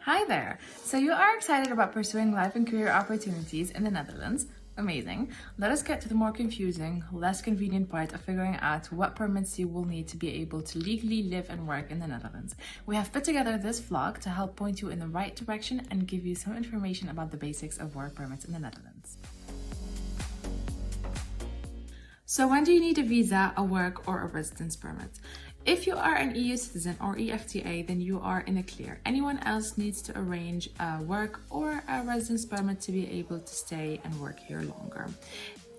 Hi there! So you are excited about pursuing life and career opportunities in the Netherlands? Amazing. Let us get to the more confusing, less convenient part of figuring out what permits you will need to be able to legally live and work in the Netherlands. We have put together this vlog to help point you in the right direction and give you some information about the basics of work permits in the Netherlands. So when do you need a visa, a work, or a residence permit? If you are an EU citizen or EFTA, then you are in the clear. Anyone else needs to arrange a work or a residence permit to be able to stay and work here longer.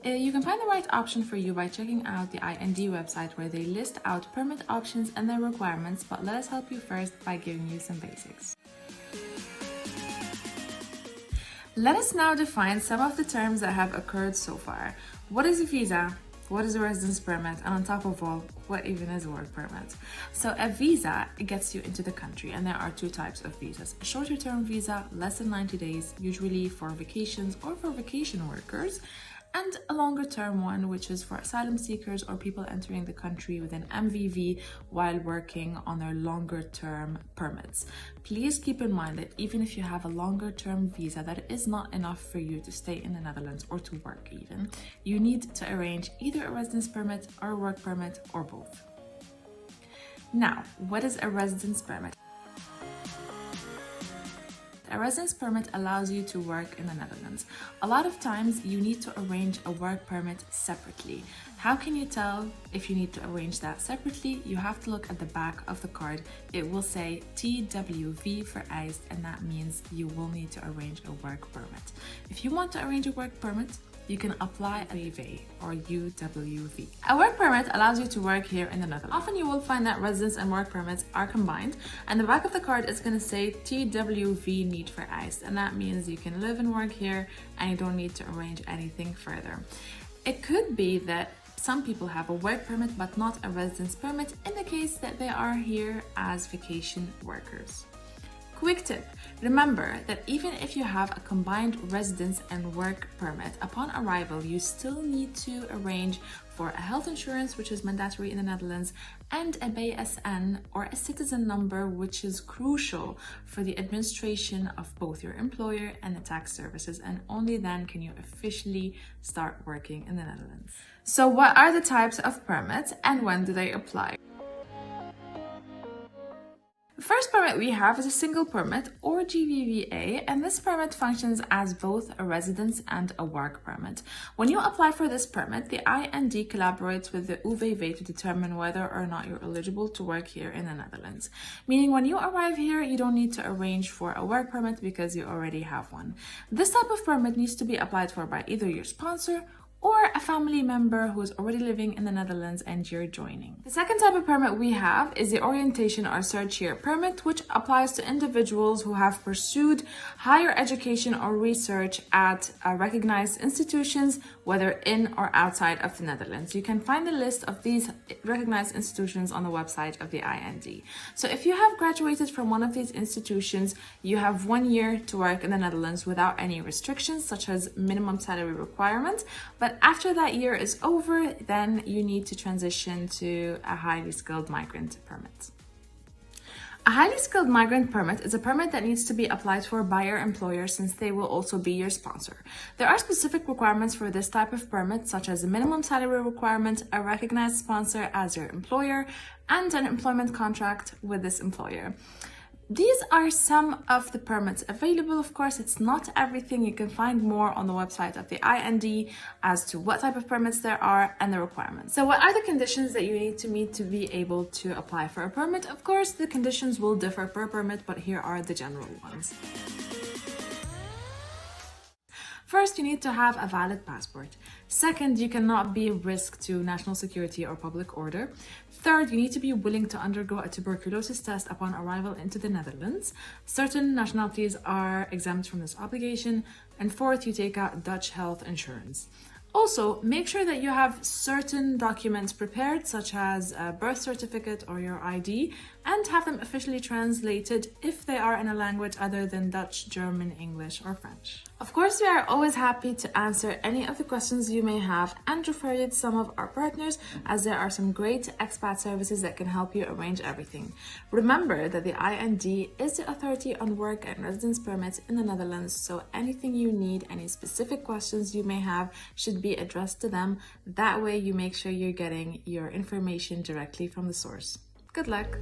You can find the right option for you by checking out the IND website, where they list out permit options and their requirements, but let us help you first by giving you some basics. Let us now define some of the terms that have occurred so far. What is a visa? What is a residence permit? And on top of all, what even is a work permit? So a visa, it gets you into the country, and there are two types of visas. A shorter term visa, less than 90 days, usually for vacations or for vacation workers, and a longer term one, which is for asylum seekers or people entering the country with an MVV while working on their longer term permits. Please keep in mind that even if you have a longer term visa, that is not enough for you to stay in the Netherlands or to work even. You need to arrange either a residence permit or a work permit or both. Now, what is a residence permit? A residence permit allows you to work in the Netherlands. A lot of times you need to arrange a work permit separately. How can you tell if you need to arrange that separately? You have to look at the back of the card. It will say TWV vereist, and that means you will need to arrange a work permit. If you want to arrange a work permit, you can apply a UV or UWV. A work permit allows you to work here in the Netherlands. Often you will find that residence and work permits are combined, and the back of the card is going to say TWV niet vereist, and that means you can live and work here and you don't need to arrange anything further. It could be that some people have a work permit but not a residence permit in the case that they are here as vacation workers. Quick tip, remember that even if you have a combined residence and work permit, upon arrival you still need to arrange for a health insurance, which is mandatory in the Netherlands, and a BSN or a citizen number, which is crucial for the administration of both your employer and the tax services, and only then can you officially start working in the Netherlands. So what are the types of permits and when do they apply? The first permit we have is a single permit or GVVA, and this permit functions as both a residence and a work permit. When you apply for this permit, the IND collaborates with the UWV to determine whether or not you're eligible to work here in the Netherlands. Meaning when you arrive here, you don't need to arrange for a work permit because you already have one. This type of permit needs to be applied for by either your sponsor or a family member who is already living in the Netherlands and you're joining. The second type of permit we have is the orientation or search year permit, which applies to individuals who have pursued higher education or research at recognized institutions, whether in or outside of the Netherlands. You can find the list of these recognized institutions on the website of the IND. So if you have graduated from one of these institutions, you have 1 year to work in the Netherlands without any restrictions, such as minimum salary requirements. But after that year is over, then you need to transition to a highly skilled migrant permit. A highly skilled migrant permit is a permit that needs to be applied for by your employer, since they will also be your sponsor. There are specific requirements for this type of permit, such as a minimum salary requirement, a recognized sponsor as your employer, and an employment contract with this employer. These are some of the permits available. Of course, it's not everything. You can find more on the website of the IND as to what type of permits there are and the requirements. So what are the conditions that you need to meet to be able to apply for a permit? Of course, the conditions will differ per permit, but here are the general ones. First, you need to have a valid passport. Second, you cannot be a risk to national security or public order. Third, you need to be willing to undergo a tuberculosis test upon arrival into the Netherlands. Certain nationalities are exempt from this obligation. And fourth, you take out Dutch health insurance. Also, make sure that you have certain documents prepared, such as a birth certificate or your ID, and have them officially translated if they are in a language other than Dutch, German, English, or French. Of course, we are always happy to answer any of the questions you may have and refer you to some of our partners, as there are some great expat services that can help you arrange everything. Remember that the IND is the authority on work and residence permits in the Netherlands, so anything you need, any specific questions you may have, should be addressed to them. That way you make sure you're getting your information directly from the source. Good luck!